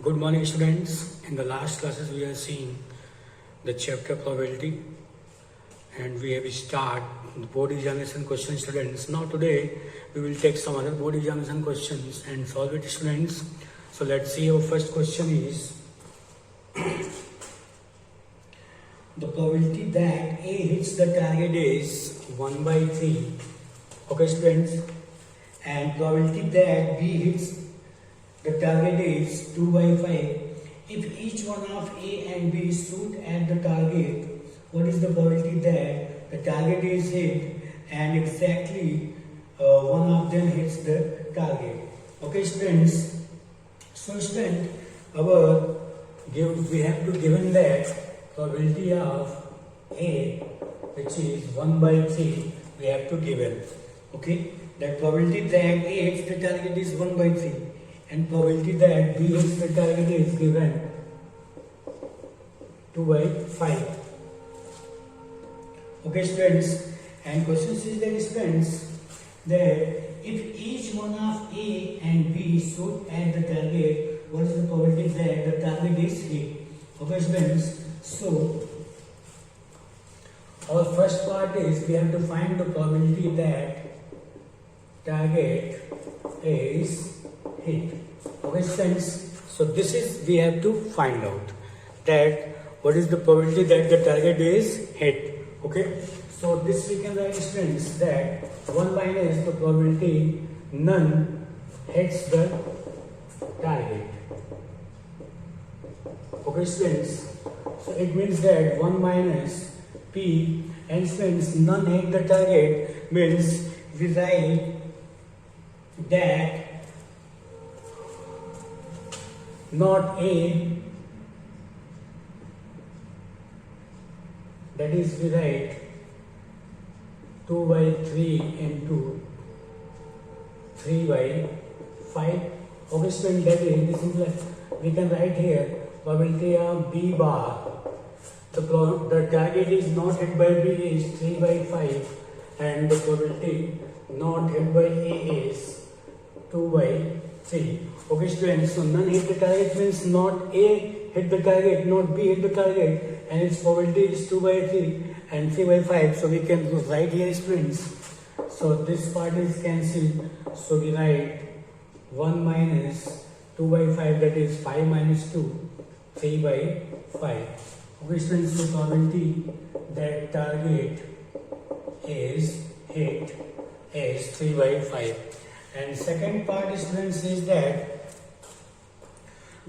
Good morning, students. In the last classes, we have seen the chapter probability, and we have start the board examination questions, students. Now today we will take some other board examination questions and solve it, students. So let's see. Our first question is the probability that A hits the target is 1 by 3. Okay, students, and probability that B hits the target is 2 by 5. If each one of A and B shoot at the target, what is the probability that the target is hit and exactly one of them hits the target? Okay, students. So, student, we have to given that probability of A, which is 1 by 3, we have to given. Okay, that probability that A hits the target is 1 by 3. And probability that B hits the target is given 2 by 5. Okay, students, and question says that, students, that if each one of A and B shoot at the target, what is the probability that the target is hit? Okay, students, so our first part is we have to find the probability that target is hit. Okay, students, so this is we have to find out that what is the probability that the target is hit. Okay, so this we can write, students, that 1 minus the probability none hits the target. Okay, students, so it means that 1 minus P, and students, none hit the target means we write that not A, that is we write 2 by 3 into 3 by 5. Okay, student, that is we can write here probability of B bar. The target is not hit by B is 3 by 5, and the probability not hit by A is 2 by 3. Okay, students, so none hit the target means not A hit the target, not B hit the target, and its probability is 2 by 3 and 3 by 5. So we can write here, students. So this part is cancelled. So we write 1 minus 2 by 5, that is 5 minus 2, 3 by 5. Okay, students, so probability that target is hit is 3 by 5. And second part, students, is that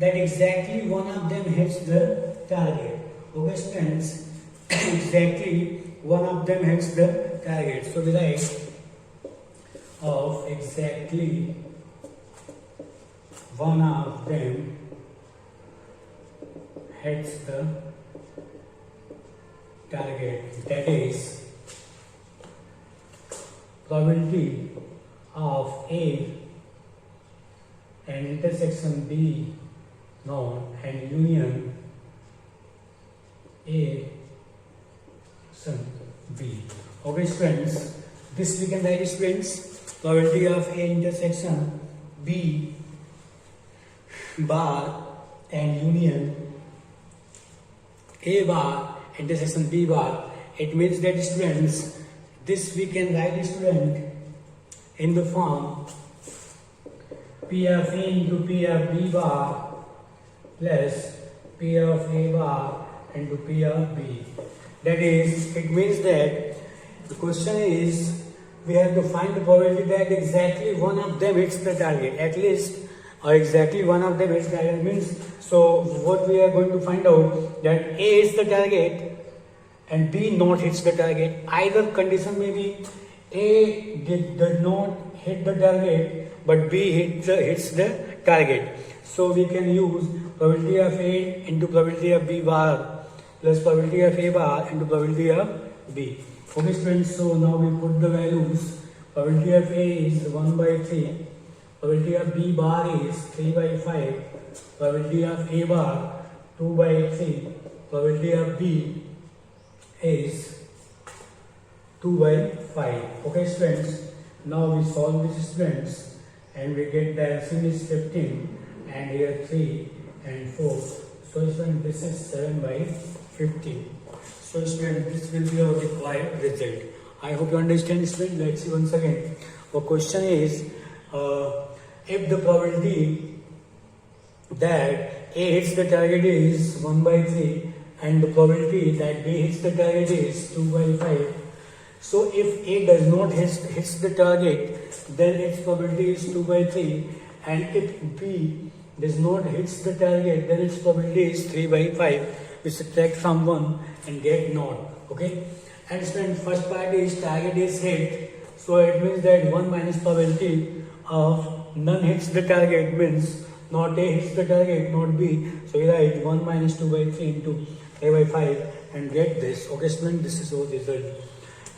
exactly one of them hits the target. Okay, students, exactly one of them hits the target. So we write of exactly one of them hits the target. That is probability of A and intersection B known and union A B. Okay, students, this we can write, students, probability of A intersection B bar and union A bar intersection B bar. It means that, students, this we can write, student, in the form P of A into P of B bar plus P of A bar into P of B. That is, it means that the question is we have to find the probability that exactly one of them hits the target, at least, or exactly one of them hits the target means, so what we are going to find out that A hits the target and B not hits the target. Either condition may be A did not hit the target but B hits the target. So we can use probability of A into probability of B bar plus probability of A bar into probability of B. Okay, students, so now we put the values. Probability of A is 1 by 3, probability of B bar is 3 by 5, probability of A bar 2 by 3, probability of B is 2 by 5. Okay, students, now we solve this, students, and we get the LCM is 15 and here 3 and 4. So student, this is 7 by 50. So student, this will be our required result. I hope you understand student. Let's see once again. Our question is, if the probability that A hits the target is 1 by 3 and the probability that B hits the target is 2 by 5. So if A does not hits the target, then its probability is 2 by 3, and if B does not hits the target, then its probability is 3 by 5. We subtract from 1 and get naught. Okay? And student, first part is target is hit. So it means that 1 minus probability of none hits the target means not A hits the target, not B. So we write 1 minus 2 by 3 into A by 5 and get this. Okay student, this is our result.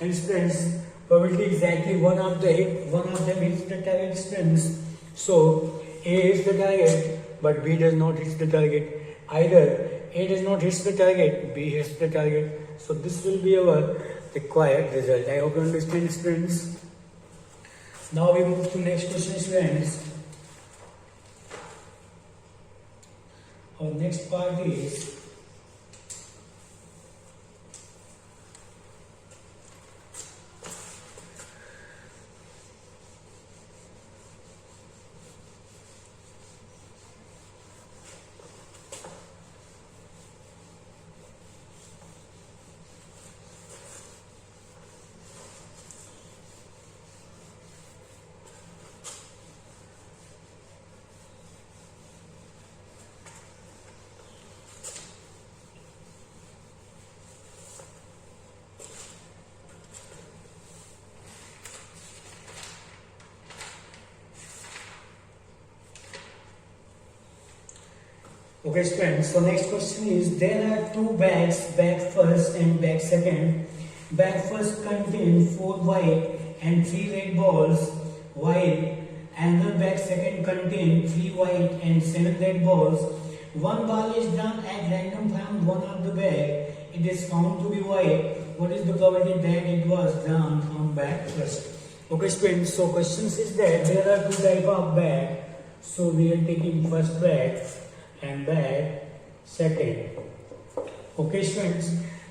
And students, probability exactly one of them hits the target students. So A hits the target, but B does not hit the target. Either A does not hit the target, B hits the target. So this will be our required result. I hope you understand students. Now we move to next question students. Our next part is okay students, so next question is, there are two bags, bag first and bag second. Bag first contains 4 white and 3 red balls, while another bag second contains 3 white and 7 red balls. One ball is drawn at random from one of the bag. It is found to be white. What is the probability that it was drawn from bag first? Okay students, so questions is that there are two type of bag. So we are taking first bag and bag second. Okay students,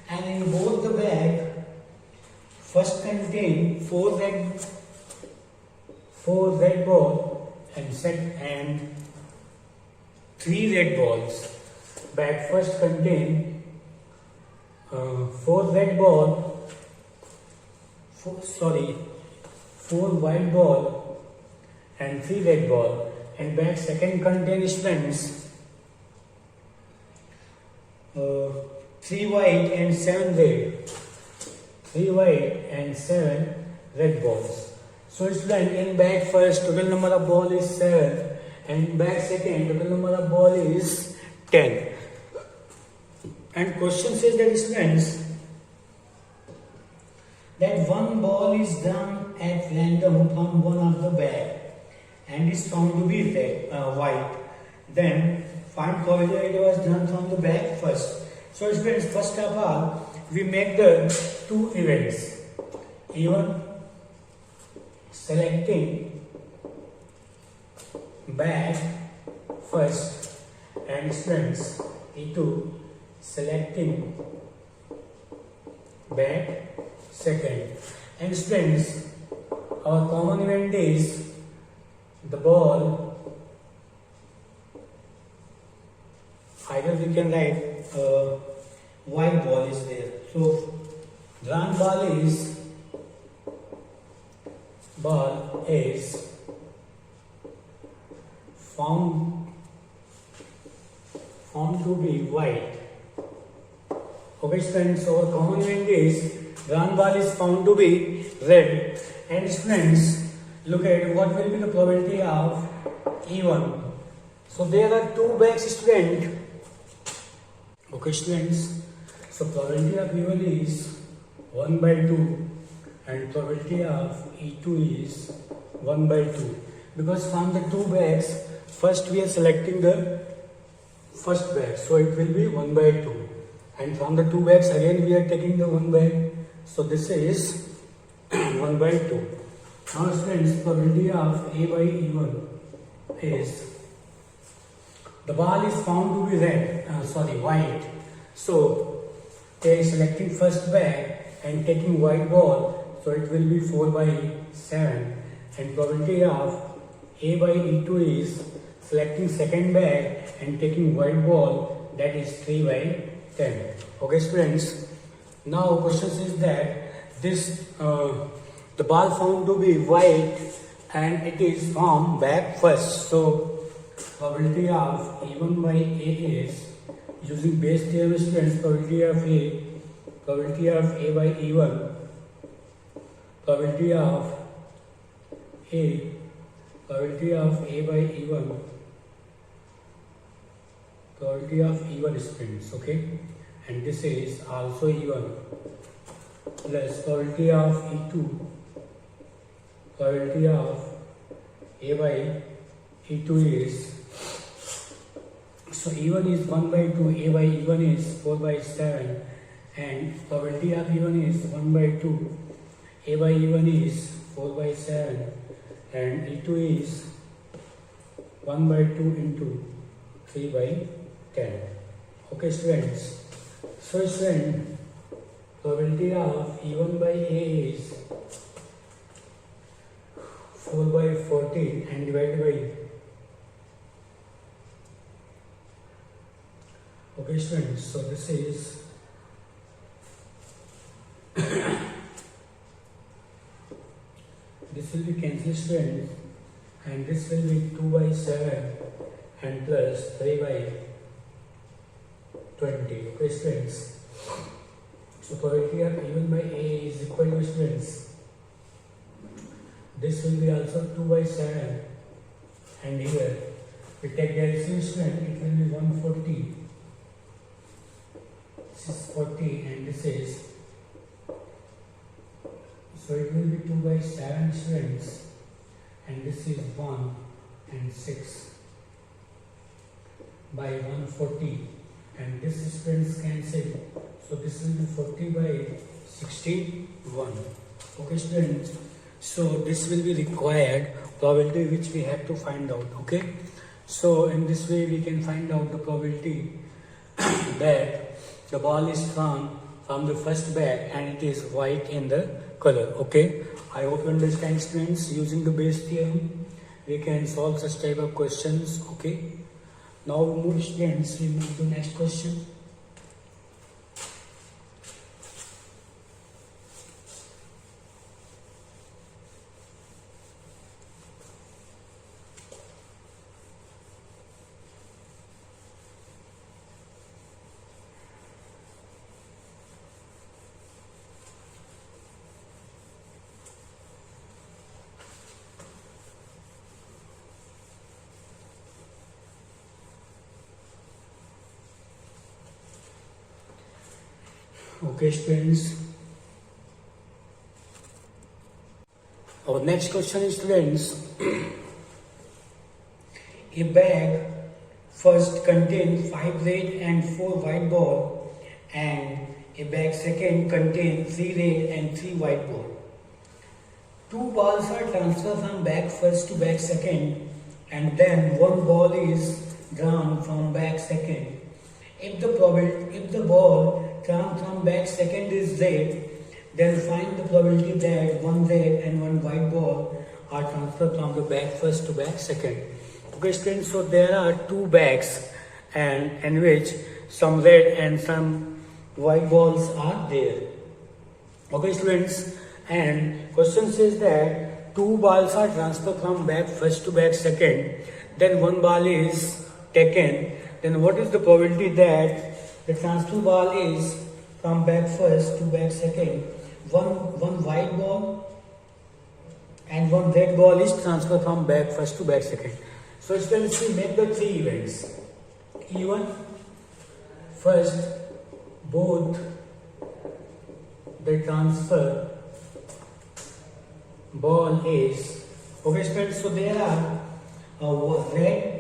and in both the bag, first contain 4 red ball and 3 red balls. Bag first contain 4 white ball and 3 red ball, and bag second contains students 3 white and 7 red. 3 white and 7 red balls. So student, in bag first total number of ball is 7, and in bag second total number of ball is 10. And question says that students, that one ball is drawn at random from one of the bag and is found to be white. Then find probability it was drawn from the bag first. So students, first of all, we make the two events. E1 selecting bag first, and students E2 selecting bag second. And students, our common event is the ball. Either we can write white ball is there. So drawn ball is found to be white. Okay students, so our common event is drawn ball is found to be red. And students, look at what will be the probability of E1. So there are two bags student. Okay students, so probability of E1 is 1 by 2 and probability of E2 is 1 by 2. Because from the two bags, first we are selecting the first bag, so it will be 1 by 2. And from the two bags again we are taking the one bag, so this is 1 by 2. Now students, probability of A by E1 is the ball is found to be white. So they are selecting first bag and taking white ball. So it will be 4 by 7, and probability of A by E2 is selecting second bag and taking white ball, that is 3 by 10. Okay students, now question is that this the ball found to be white and it is from bag first. So probability of A1 by A is, using base theorem students, probability of A by E1, probability of A by E1, probability of E1 students, okay, and this is also E1 plus probability of E2, probability of A by E2 is, so E1 is 1 by 2, A by E1 is 4 by 7, and probability of E1 is 1 by 2, A by E1 is 4 by 7, and E2 is 1 by 2 into 3 by 10. Okay students, so student, probability of E1 by A is 4 by 14 and divided by, okay students, so this is this will be cancelled students, and this will be 2 by 7 and plus 3 by 20. Okay students, so probability of E1 by A is equal to students, this will be also 2 by 7, and here we take the LCM student, it will be 140, this is 40 and this is, so it will be 2 by 7 students, and this is 1 and 6 by 140, and this students cancel, so this will be 40 by 61. Okay students, so this will be required probability which we have to find out. Okay, so in this way we can find out the probability that the ball is from the first bag and it is white in the color. Okay, I hope you understand students. Using the base theorem we can solve such type of questions. Okay, now we move students, we move to next question. Okay students, our next question is students, a bag first contains 5 red and 4 white ball, and a bag second contains 3 red and 3 white ball. 2 balls are transferred from bag first to bag second, and then 1 ball is drawn from bag second. If the ball drawn from bag second is red, then find the probability that 1 red and 1 white ball are transferred from the bag first to bag second. Okay students, so there are 2 bags and in which some red and some white balls are there. Okay students, and question says that 2 balls are transferred from bag first to bag second, then 1 ball is taken. Then what is the probability that the transfer ball is from bag first to bag second? One white ball and 1 red ball is transferred from bag first to bag second. So students, we make the 3 events. E1, first both the transfer ball is, okay students, so there are red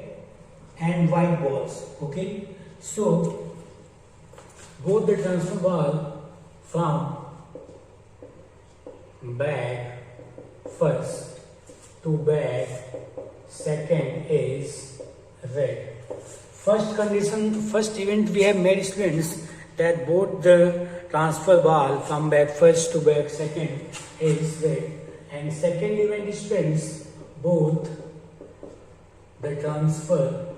and white balls. Okay, so both the transfer ball from bag first to bag second is red. First condition, first event we have made, students, that both the transfer ball from back first to back second is red, and second event, students, both the transfer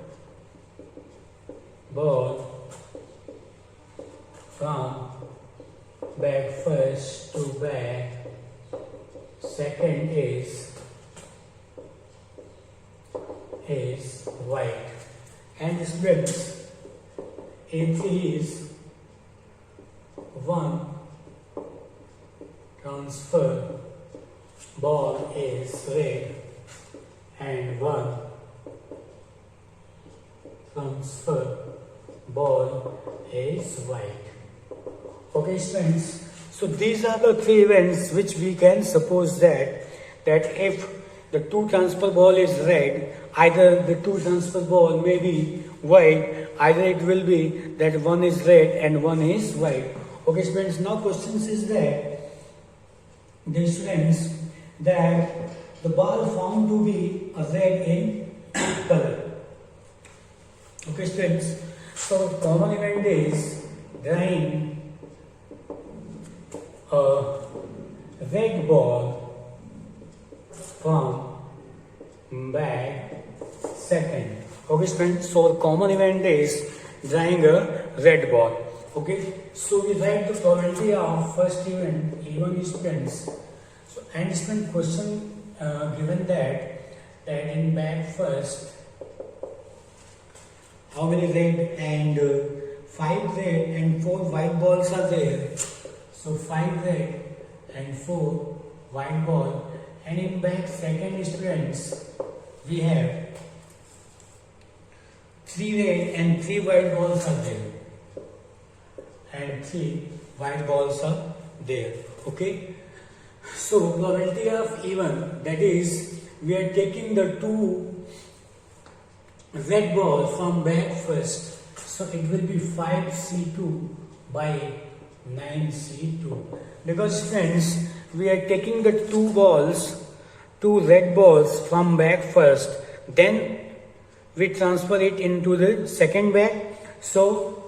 ball from back first to back second is white. And students, if is one transfer ball is red and one transfer ball is white. Okay, students. So these are the three events which we can suppose that if the two transfer ball is red, either the two transfer ball may be white, either it will be that one is red and one is white. Okay, students. Now question is that the students that the ball found to be a red in color. Okay, students. So common event is drawing a red ball from back second. Okay, students. So the common event is drawing a red ball. Okay. So we write the probability of first event A1 is students. So and student question given that in back first how many red and 5 red and 4 white balls are there. So 5 red and 4 white ball, and in back second, students, we have 3 red and 3 white balls are there, and 3 white balls are there. Okay. So probability of even, that is, we are taking the 2 red balls from back first. So it will be 5C2 by 9C2. Because friends, we are taking the 2 red balls from back first, then we transfer it into the second bag. So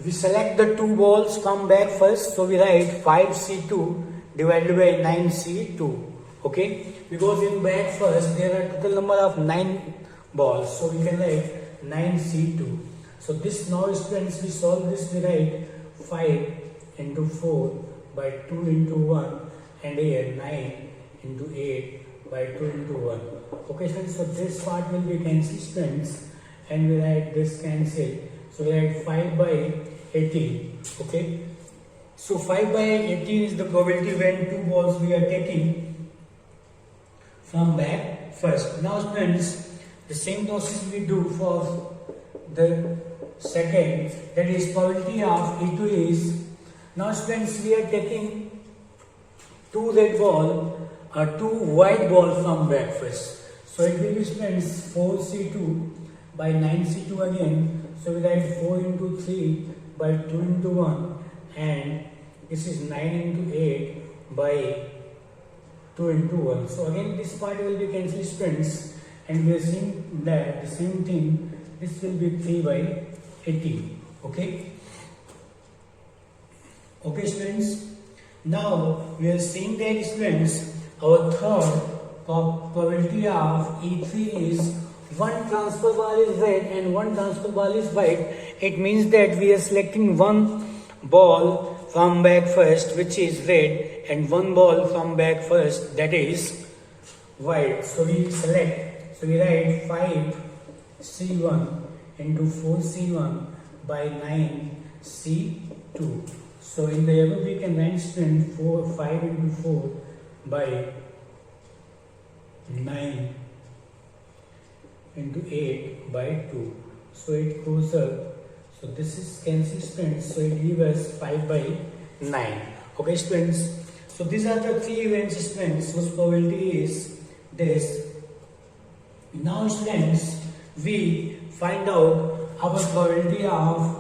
we select the 2 balls from back first, so we write 5C2 divided by 9C2. Okay, because in bag first there are total number of 9 balls, so we can write 9C2. So this now, students, we solve this, we write 5 into 4 by 2 into 1, and here 9 into 8 by 2 into 1. Okay, friends, so this part will be cancelled, students, and we write this cancel. So we write 5 by 18. Okay, so 5 by 18 is the probability when 2 balls we are taking from back first. Now, students, the same process we do for the second, that is probability of E2 is, now students, we are taking 2 red ball or 2 white ball from back first. So it will be, students, 4C2 by 9C2 again. So we write 4 into 3 by 2 into 1, and this is 9 into 8 by 2 into 1. So again this part will be cancelled, students, and we are seeing that the same thing, this will be 3 by 18. Okay. Okay, students. Now we are seeing that, students, our third probability of E3 is one transfer ball is red and one transfer ball is white. It means that we are selecting one ball from back first which is red and one ball from back first that is white. So we select, so we write 5C1 into 4C1 by 9C2. So in the above we can write, student, 5 into 4 by 9 into 8 by 2. So it goes up. So this is cancelled, students. So it gives us 5 by 9. Okay, students. So these are the 3 events, students, whose probability is this. Now, students, we find out our probability of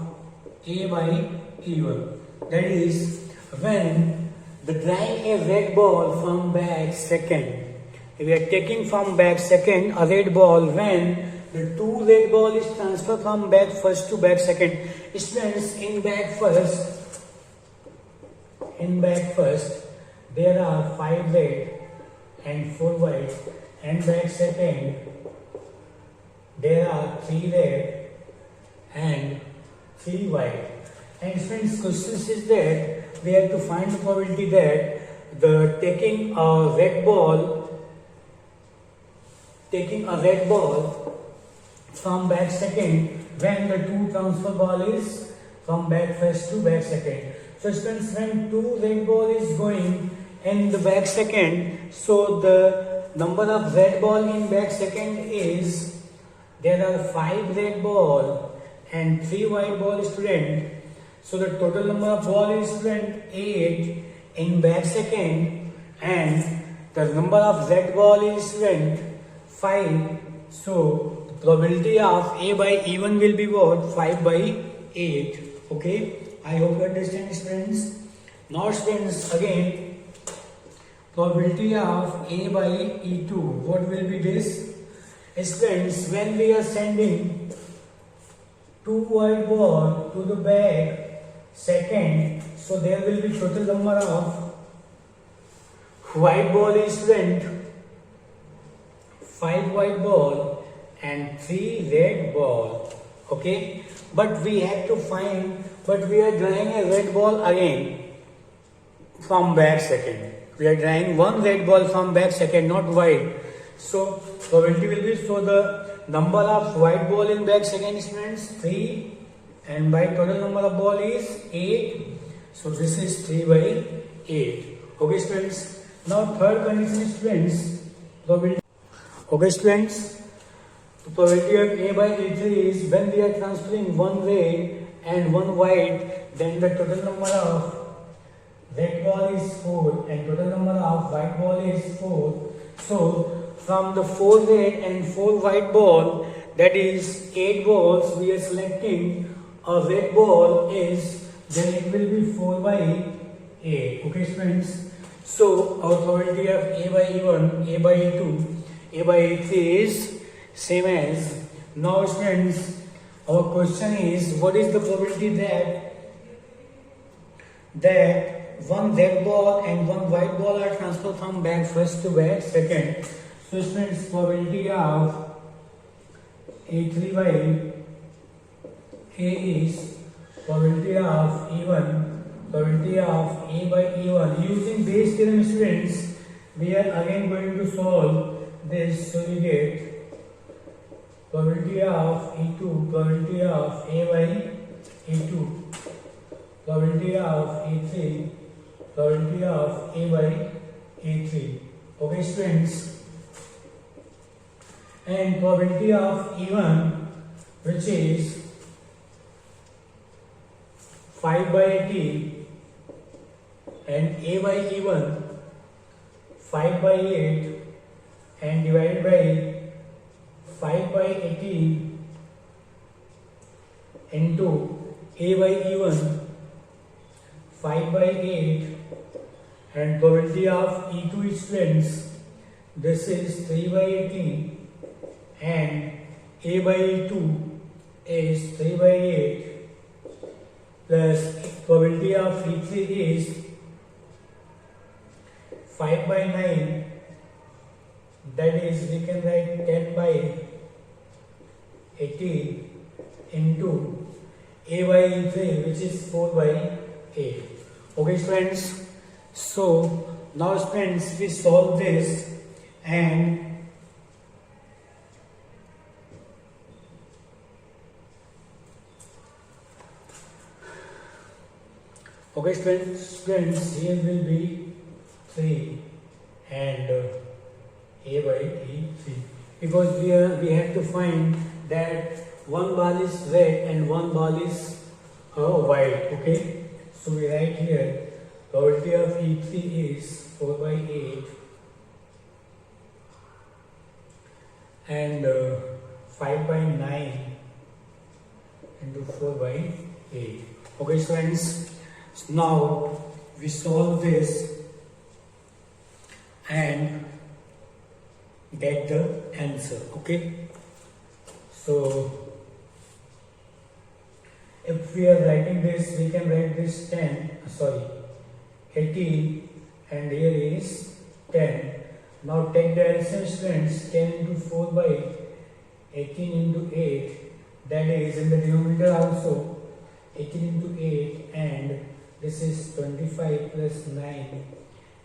A by E1. That is, when the drawing a red ball from back second, we are taking from back second a red ball when the two red ball is transferred from back first to back second. Students, in back first, there are 5 red and 4 white, and back second, there are 3 red and 3 white. And friends, question is that we have to find the probability that the taking a red ball from back second when the two transfer ball is from back first to back second. So friends, when two red ball is going in the back second, so the number of red ball in back second is, there are 5 red ball and 3 white ball, student. So the total number of ball is, student, 8 in back second, and the number of red ball is, student, 5. So the probability of A by E1 will be what? 5 by 8. Okay, I hope you understand, friends. Now friends, again, probability of A by E2, what will be this? Friends, when we are sending 2 white ball to the back second, so there will be total number of white ball is, student, 5 white ball and 3 red ball. Okay, but we have to find, but we are drawing a red ball again from back second. We are drawing one red ball from back second, not white. So probability will be, so the number of white ball in back second, students, 3, and by total number of ball is 8. So this is 3 by 8. Okay, students. Now third condition, students, probability. Okay, students, the probability of A by E3 is when we are transferring one red and one white, then the total number of red ball is 4 and total number of white ball is 4. So from the 4 red and 4 white ball, that is 8 balls, we are selecting a red ball is, then it will be 4 by 8. Okay, friends. So our probability of A by E1, A by E2, A by E3 is same as. Now friends, our question is, what is the probability that one red ball and one white ball are transferred from back first to back second? So friends, probability of A3 by A is probability of E1, probability of A by E1. Using base theorem, students, we are again going to solve this. So we get probability of E2, probability of A by E2, probability of E3, probability of A by E3. Okay, students. And probability of E1, which is 5 by T, and A by E1 5 by 8, and divided by 5 by 18 into A by E1 5 by 8, and probability of E2 is, friends, this is 3 by 18, and A by E2 is 3 by 8, plus probability of E3 is 5 by 9, that is, we can write 10 by 18 into A by E3, which is 4 by 8. Okay, friends. So now, friends, we solve this, and okay, friends, here will be 3 and A by E3, because we have to find that one ball is red and one ball is white. Okay, so we write here probability of E3 is 4 by 8 and 5 by 9 into 4 by 8. Okay, friends. So now we solve this and get the answer. Okay, So if we are writing this, we can write this 18, and here is 10. Now take the LCM, students. 10 into 4 by 18 into 8, that is in the denominator also 18 into 8, and this is 25 plus 9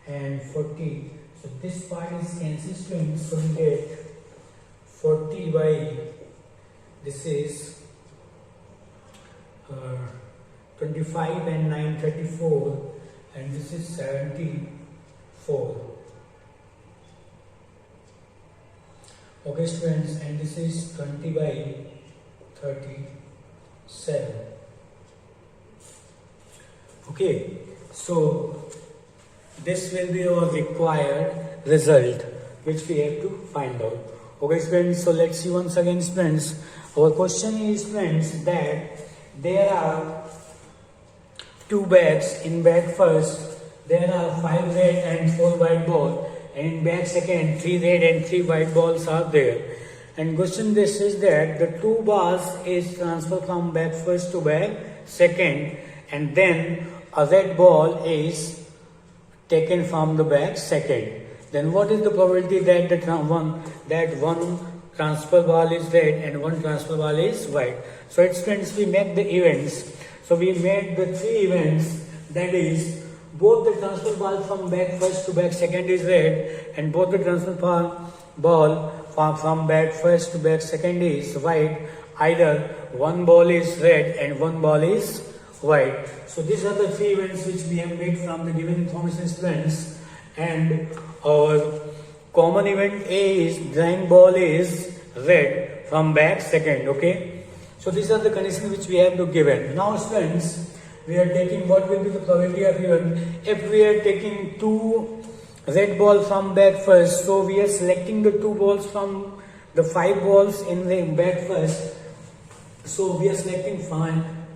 and 40. So this part is cancelled, students. So we get 40 by, this is 25 and 9, 34, and this is 74. Okay, students, and this is 20 by 37. Okay, so this will be our required result which we have to find out. Okay, friends, so let's see once again, friends. Our question is, friends, that there are 2 bags. In bag first, there are 5 red and 4 white balls, and in bag second, 3 red and 3 white balls are there. And question this is that the 2 bars is transferred from bag first to bag second, and then a red ball is taken from the bag second. Then what is the probability that one transfer ball is red and one transfer ball is white? So it's, friends, we make the events. So we made the 3 events, that is both the transfer ball from bag first to bag second is red, and both the transfer ball from bag first to bag second is white. Either one ball is red and one ball is white. So these are the 3 events which we have made from the given information, friends. And our common event A is drawing ball is red from bag second. Okay, so these are the conditions which we have to given. Now, friends, we are taking what will be the probability of event if we are taking 2 red balls from bag first. So we are selecting the 2 balls from the 5 balls in the bag first. So we are selecting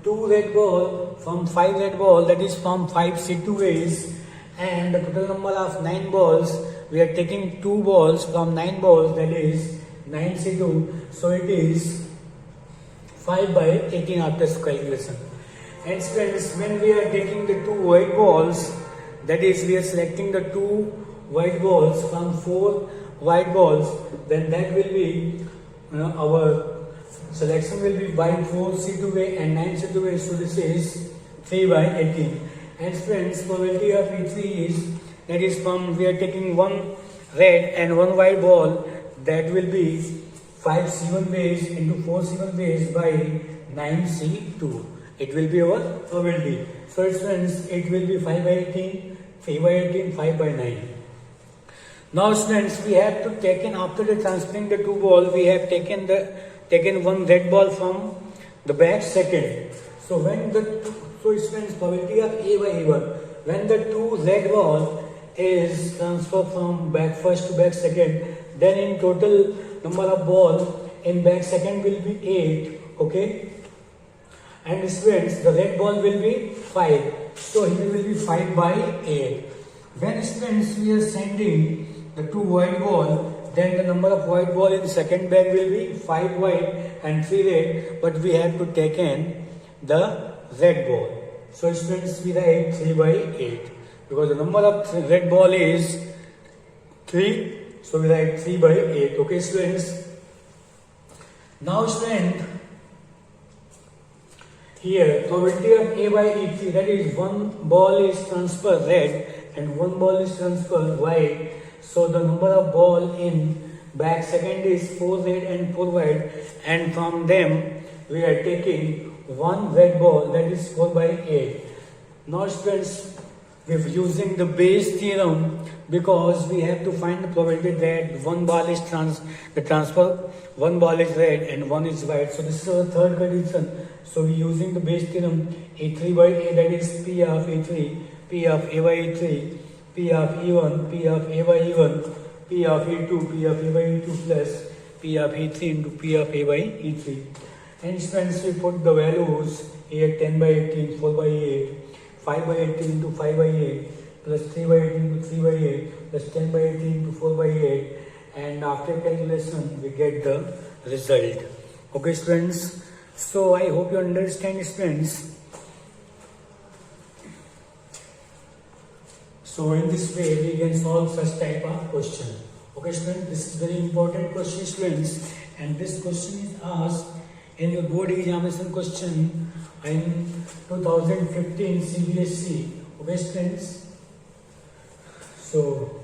2 red ball from 5 red ball, that is from 5 C2 ways, and the total number of 9 balls, we are taking 2 balls from 9 balls, that is 9 C2. So it is 5 by 18 after calculation. And friends, when we are taking the 2 white balls, that is we are selecting the 2 white balls from 4 white balls, then that will be our selection will be by 4 C2 way and 9 C2 way. So this is 3 by 18. And friends, probability of E3 is, that is from we are taking 1 red and 1 white ball, that will be 5 C1 ways into 4 C1 ways by 9 C2. It will be our probability. So it's, friends, it will be 5 by 18, 3 by 18, 5 by 9. Now, students, we have to taken after the transferring the 2 ball, we have taken 1 red ball from the bag second. So when it's, friends, probability of A by A1, when the 2 red ball is transferred from bag first to bag second, then in total number of ball in bag second will be 8. Okay, and students, the red ball will be 5. So here will be 5 by 8. When, students, we are sending the 2 white ball, then the number of white ball in second bag will be 5 white and 3 red, but we have to take in the red ball. So students, we write 3 by 8 because the number of red ball is 3. So we write 3 by 8. Okay, students. Now, student, here probability of A by E3, that is 1 ball is transferred red and 1 ball is transferred white. So the number of ball in bag second is 4 red and 4 white, and from them we are taking 1 red ball, that is 4 by 8. Now, students, we are using the Bayes theorem because we have to find the probability that 1 ball is transfer 1 ball is red and 1 is white. So this is our third condition. So we are using the Bayes theorem, A3 by A, that is P of A3, P of A by A3, P of E1, P of A by E1, P of E2, P of A by E2 plus P of E3 into P of A by E3. And friends, we put the values here: 10 by 18, 4 by 8, 5 by 18 into 5 by 8, plus 3 by 18 into 3 by 8, plus 10 by 18 into 4 by 8. And after calculation, we get the result. Okay, students. So I hope you understand, students. So in this way we can solve such type of question. Okay, students, this is very important question, students, and this question is asked in your board examination question in 2015 CBSE. Okay, students. So